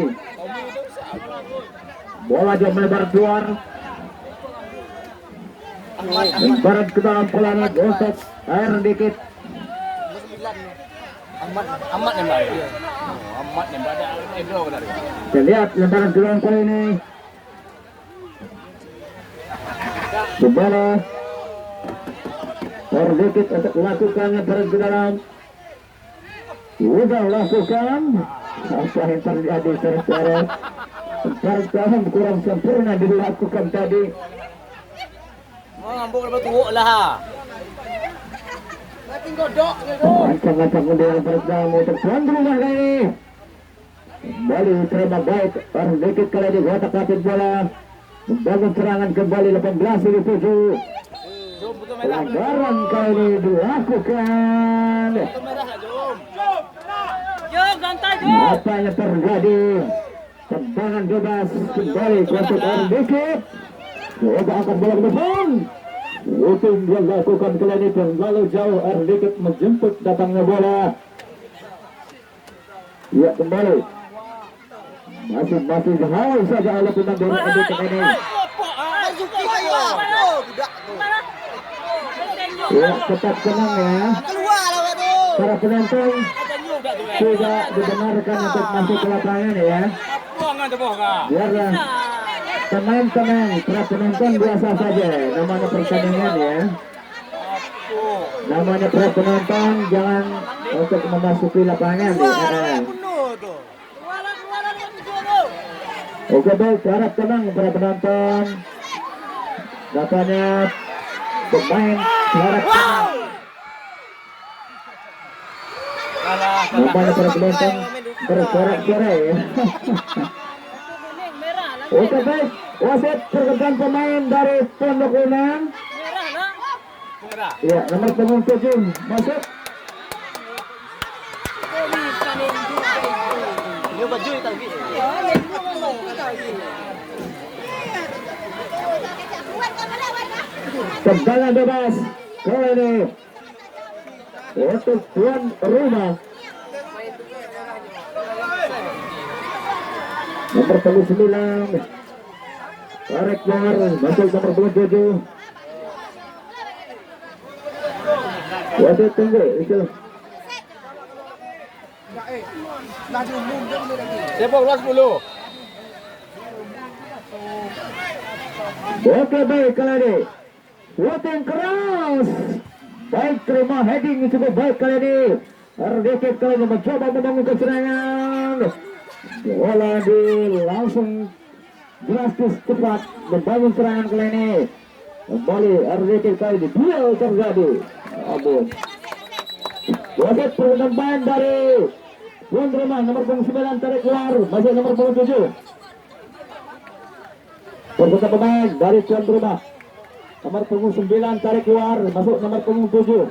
Bola dia melebar keluar. Lemparan ke dalam pelana gosok air dikit. Amat nembak dia. Amat nembak dia. Edo dari. Kita lihat lemparan ke dalam kali ini. Bola sedikit untuk melakukan lemparan ke dalam. Sudah lakukan. Apa yang terjadi saudara? Lemparan kurang sempurna dilakukan tadi. Oh, ngambuk lepas teruk lah. Makin godok ni tu. Ancang-ancang dengan pertama untuk tuan rumah kali ini. Kembali terima baik. Sedikit kali di kotak akhir bola. Membangun serangan kembali 18-7. Pelanggaran kali ini dilakukan. Jom santai jom. Apa yang terjadi? Tendangan bebas kembali untuk sedikit. Coba angkat bola ke depan. Shooting dia lakukan kali ini terlalu jauh. Ardikit menjemput datangnya bola. Ya kembali. Masih jauh saja oleh pemain dari Ardikit ini. Ya tetap tenang ya. Para penonton tidak dibenarkan untuk masuk ke lapangan ya. Biarlah tenang, para penonton biasa saja. Namanya pertandingan ya. Namanya para penonton, jangan untuk memasuki lapangan ya. Oke baik, harap tenang para penonton. Katanya pemain harap tenang. Namanya para penonton bersorak-sorai ya. Oke baik, wasit pergantian pemain dari Pondok Unang. Ya, nomor punggung 7 masuk. Tendangan bebas kali ini untuk tuan rumah. Nomor 9 tarik keluar, masuk nomor 7. Wasit tunggu itu. Siapa ulas 10? Oke baik kali ini shooting keras Baik, terima heading cukup baik kali ini. Erdekit kali ini mencoba membangun serangan. Bola di langsung drastis cepat membangun serangan kali ini. Kembali Erdekit kali ini duel terjadi. Ampun. Wasit penambahan dari tuan rumah nomor 9 tarik keluar, masih nomor 7. Perbuatan pemain dari tuan rumah nomor 9 tarik keluar, masuk nomor 7.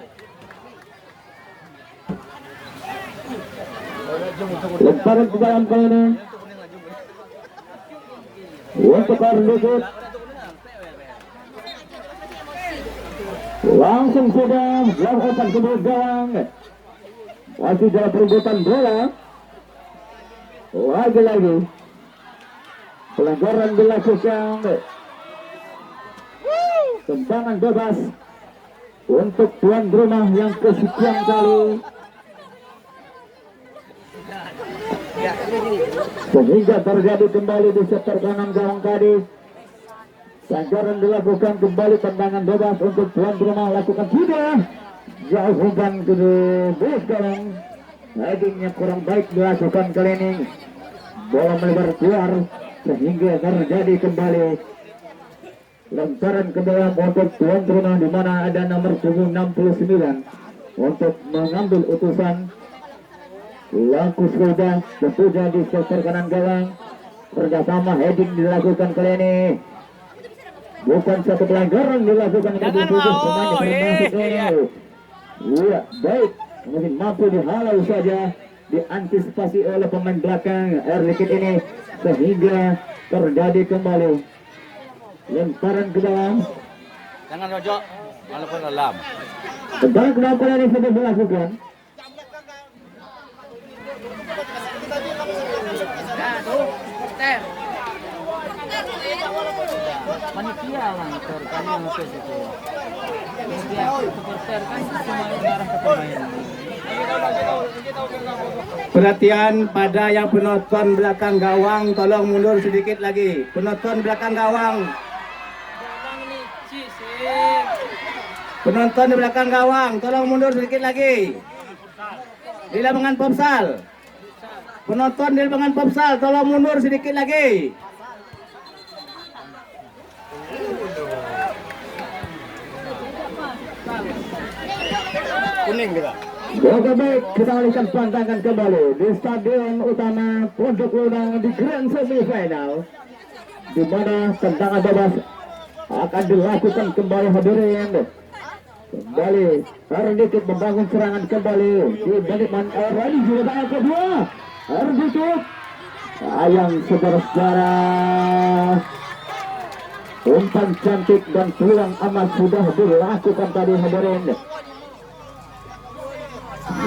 Lemparan ke dalam kali ini untuk Erdekit. Langsung sudah melakukan ke gawang. Masih dalam perebutan bola. Lagi-lagi pelanggaran dilakukan. Tendangan bebas untuk tuan rumah yang kesekian kali. Sehingga terjadi kembali di sektor kanan gawang tadi. Pelanggaran dilakukan kembali, tendangan bebas untuk tuan rumah lakukan sudah. Jauhkan ke bos gawang. Headingnya kurang baik dilakukan kali ini. Bola melebar keluar sehingga terjadi kembali lemparan ke dalam untuk tuan rumah, di mana ada nomor 69 untuk mengambil utusan. Langkah sudah bertujuan di sektor kanan gawang. Kerjasama heading dilakukan kali ini. Bukan satu pelanggaran dilakukan oleh pemain. Iya, baik. Mungkin mampu dihalau saja, diantisipasi oleh pemain belakang Erdekit ini sehingga terjadi kembali lemparan ke dalam. Jangan rojok, walaupun dalam. Lemparan ke dalam kali ini sudah dilakukan. Panitia lah kali yang itu itu. Panitia supporter kan cuma mengarah ke pemain. Perhatian pada yang penonton belakang gawang, tolong mundur sedikit lagi. Penonton belakang gawang. Penonton di belakang gawang, tolong mundur sedikit lagi. Di lapangan futsal. Penonton di lapangan futsal, tolong mundur sedikit lagi. Kuning kita. Oke, baik, kita alihkan pandangan kembali di stadion utama Pondok Lodang di Grand Semifinal, di mana tendangan bebas akan dilakukan kembali. Hadirin, kembali Erdekit membangun serangan kembali di balikan Rani juga kedua. Erdekit sayang saudara-saudara, umpan cantik dan peluang amat sudah dilakukan tadi. Hadirin,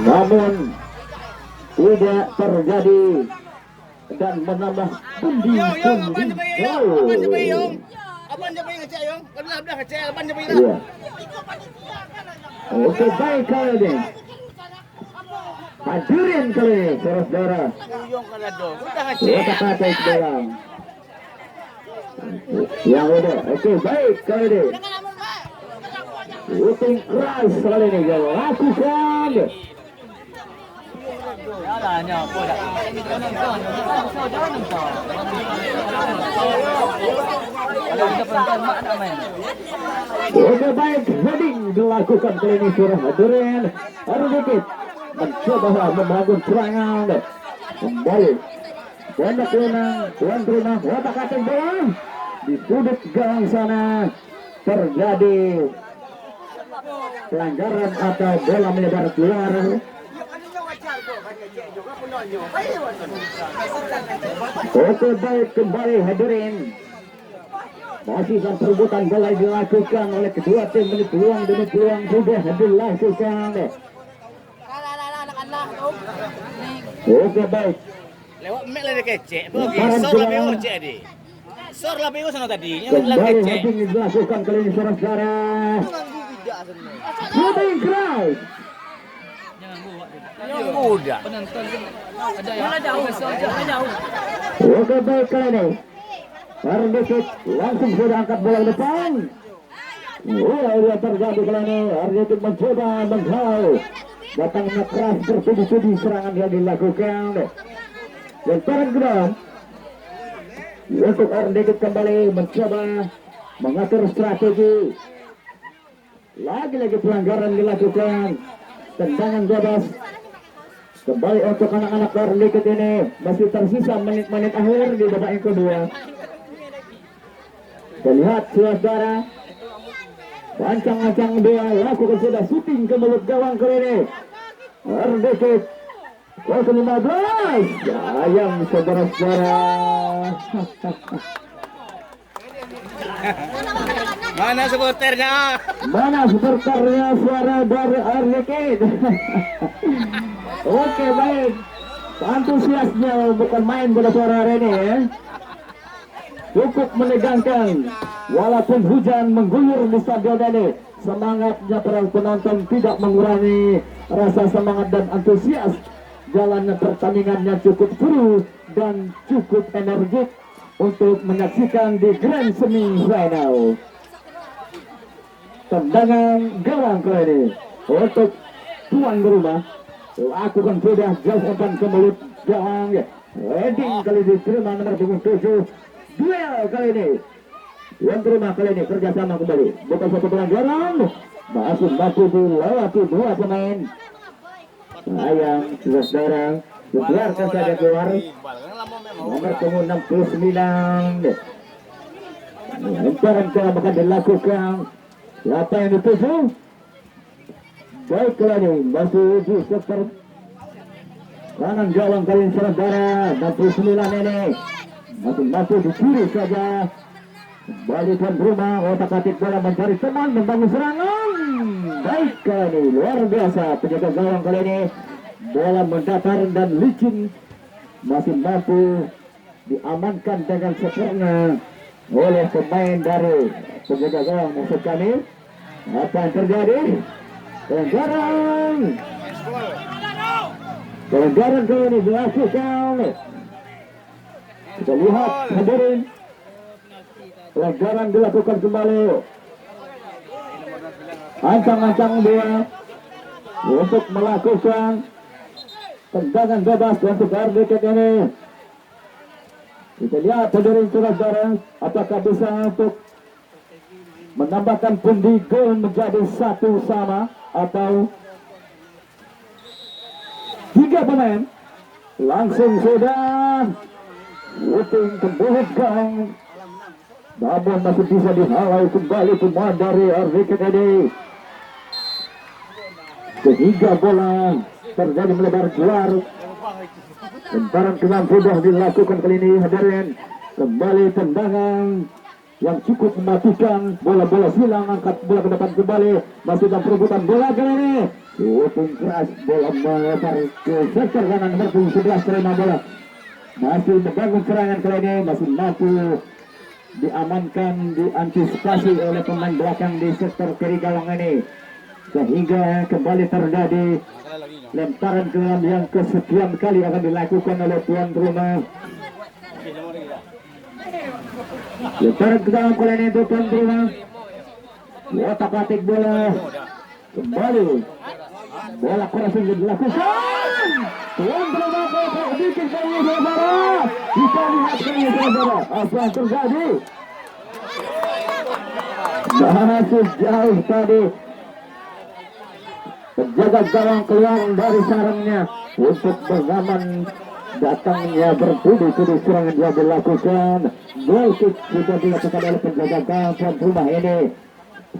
namun tidak terjadi dan menambah pundi-pundi gol. Iya. Oke, baik kali ini. Hadirin kali ini, saudara-saudara. Kata-kata itu dalam. Yang udah, oke, baik kali ini. Shooting keras kali ini dilakukan. Oke, baik, heading dilakukan kali ini surah. Hadirin, Erdekit mencoba membangun serangan kembali. Pondok Lodang, tuan rumah, otak-atik bola di sudut gawang sana terjadi pelanggaran atau bola melebar keluar. Oke, baik, kembali hadirin. Masih dalam perebutan bola dilakukan oleh kedua tim. Ini peluang demi peluang sudah dilakukan. Oke, baik. Lewat mek lah dia kecek. Sor lebih kecek di. Sor lebih sana tadi. Kembali heading dilakukan kali ini saudara-saudara. Shooting keras. Yang muda. Penonton ada yang jauh. Oke, baik kali ini. Erdekit langsung sudah angkat bola ke depan. Dia terjadi kali ini. Argentina mencoba menghalau. Datangnya keras bertubi-tubi serangan yang dilakukan. Lemparan ke dalam. Untuk Argentina kembali mencoba mengatur strategi. Lagi-lagi pelanggaran dilakukan. Tendangan bebas. Kembali untuk anak-anak Argentina ini. Masih tersisa menit-menit akhir di babak yang kedua. Kita lihat saudara. Ancang-ancang dia lakukan sudah syuting ke mulut gawang kali ini. Ardekit 15. Sayang saudara-saudara. Mana supporternya? Mana supporternya suara dari Ardekit? Oke baik. Antusiasnya bukan main pada suara hari ini ya. Cukup menegangkan. Walaupun hujan mengguyur di stadion ini, semangatnya para penonton tidak mengurangi rasa semangat dan antusias. Jalannya pertandingannya cukup seru dan cukup energik untuk menyaksikan di Grand Semi Final. Tendangan gawang kali ini untuk tuan rumah. Lakukan sudah jauh umpan ke mulut gawang. Heading kali diterima nomor 7. Duel kali ini. Tuan rumah kali ini kerjasama kembali. Bukan satu pelanggaran. Masih mampu dilewati dua pemain. Sayang saudara. Biarkan saja keluar. Nomor punggung 69. Lemparan telah bakal dilakukan. Siapa yang dituju? Baik kali ini. Masih di sektor kanan gawang kali ini saudara. 69 ini. Masih mampu dicuri saja. Kembali tuan rumah, otak-atik bola mencari teman, membangun serangan. Baik kali ini, luar biasa penjaga gawang kali ini. Bola mendatar dan licin. Masih mampu diamankan dengan sempurna oleh pemain dari penjaga gawang maksud kami. Apa yang terjadi? Pelanggaran kali ini dilakukan. Kita lihat hadirin. Pelanggaran dilakukan kembali. Ancang-ancang dia untuk melakukan tendangan bebas untuk Argentina ini. Kita lihat hadirin saudara, apakah bisa untuk menambahkan pundi gol menjadi 1-1 atau 3 pemain langsung sudah shooting ke mulut gawang. Namun masih bisa dihalau kembali pemain dari Argentina ini. Sehingga bola terjadi melebar keluar. Lemparan ke dalam sudah dilakukan kali ini hadirin. Kembali tendangan yang cukup mematikan. Bola-bola silang, angkat bola ke depan kembali. Masih dalam perebutan bola kali ini. Shooting keras, bola melebar ke sektor kanan nomor 11 terima bola. Masih membangun serangan kali ini, masih mampu diamankan, diantisipasi oleh pemain belakang di sektor kiri gawang ini. Sehingga kembali terjadi lemparan ke dalam yang kesekian kali akan dilakukan oleh tuan rumah. Lemparan ke dalam kali ini untuk tuan rumah. Otak-atik bola. Kembali. Bola keras yang dilakukan. Tuan rumah bikin kali saudara. Kita lihat kali saudara. Apa yang terjadi? Masih jauh tadi. Penjaga gawang keluar dari sarangnya untuk mengaman datangnya bertubi-tubi serangan yang dilakukan. Goal kick sudah dilakukan oleh penjaga gawang tuan rumah ini.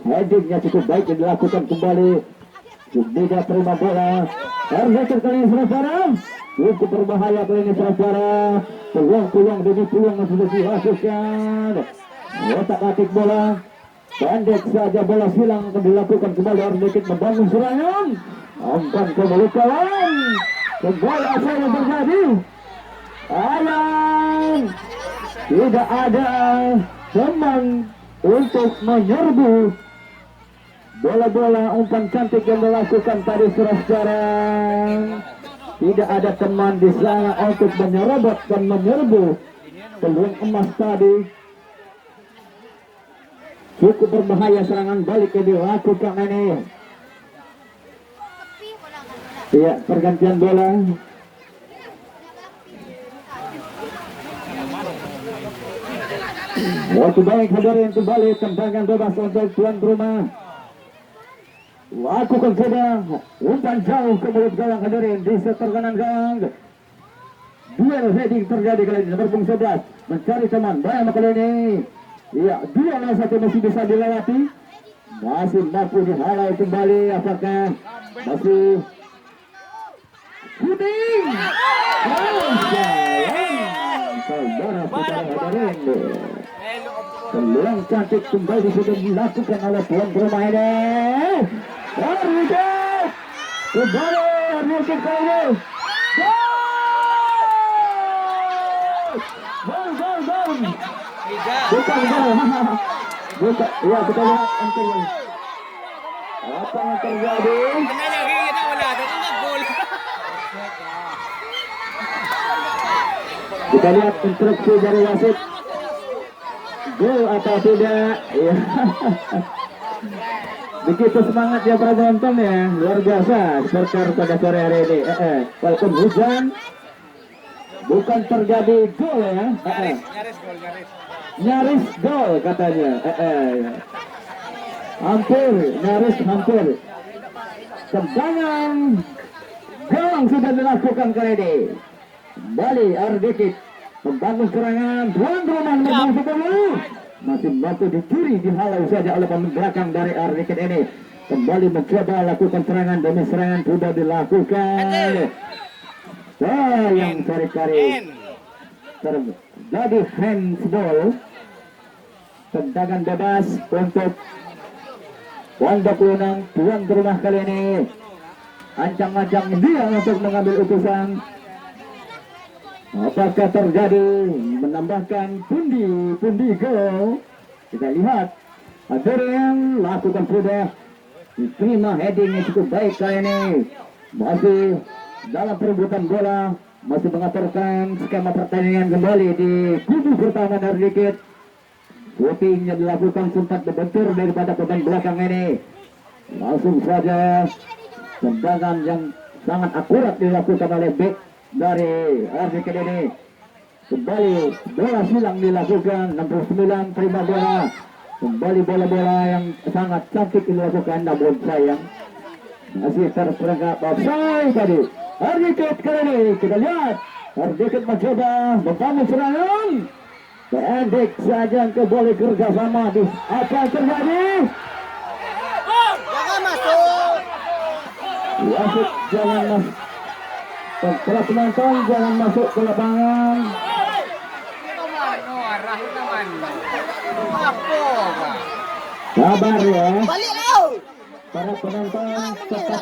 Headingnya cukup baik yang dilakukan kembali. Tidak terima bola. Argentina kali ini saudara. Cukup berbahaya kali ini saudara. Peluang-peluang demi peluang yang sudah dihasilkan. Otak-atik bola. Pendek saja bola silang akan dilakukan kembali. Argentina membangun serangan. Umpan ke mulut kawan. Kembali apa yang terjadi? Ayang. Tidak ada teman untuk menyerbu. Bola-bola umpan cantik yang dilakukan tadi saudara. Tidak ada teman di sana untuk menyerobot dan menyerbu peluang emas tadi. Cukup berbahaya serangan balik yang dilakukan ini. Iya, pergantian bola. Waktu baik hadirin kembali tendangan bebas untuk tuan rumah. Lakukan saja umpan jauh ke mulut gawang hadirin di sektor kanan gawang. Duel heading terjadi kali ini nomor 11 mencari teman bayang kali ini. Iya, 2-1 masih bisa dilewati. Masih mampu dihalau kembali. Apakah masih shooting? Saudara-saudara hadirin, peluang cantik kembali sudah dilakukan oleh tuan rumah ini. Ardiket kembali Ardiket kali ini. Gol. Bukan gol. Bukan. Ya, kita lihat antum. Apa yang terjadi? Kita lihat instruksi dari wasit. Gol atau tidak? Ya. Begitu semangat ya para penonton ya, luar biasa skor pada sore hari ini. Walaupun hujan, bukan terjadi gol ya. Nyaris gol katanya. Hampir, nyaris hampir. Tendangan gawang sudah dilakukan kali ini. Kembali Ardikit membangun serangan tuan rumah nomor 10. Masih mampu dicuri, dihalau saja oleh pemain belakang dari Ardikit ini. Kembali mencoba lakukan serangan demi serangan sudah dilakukan. Yang cari-cari terjadi handsball. Tendangan bebas untuk Pondok Lunang tuan rumah kali ini. Ancang-ancang dia untuk mengambil utusan. Apakah terjadi menambahkan pundi gol? Kita lihat. Hadirin lakukan sudah. Diterima heading yang cukup baik kali ini. Masih dalam perebutan bola. Masih mengaturkan skema pertandingan kembali di kubu pertama dari Dikit. Shootingnya dilakukan sempat berbentur daripada pemain belakang ini. Langsung saja tendangan yang sangat akurat dilakukan oleh back dari Ardikit ini. Kembali bola silang dilakukan 69 terima bola. Kembali bola-bola yang sangat cantik dilakukan, namun sayang masih terperangkap offside tadi. Ardikit kali ini kita lihat Ardikit mencoba membangun serangan. Pendek saja ke boleh kerjasama di apa yang terjadi? Jangan masuk. Wasit jangan masuk. Para penonton jangan masuk ke lapangan. Sabar ya. Balik laut. Para penonton tetap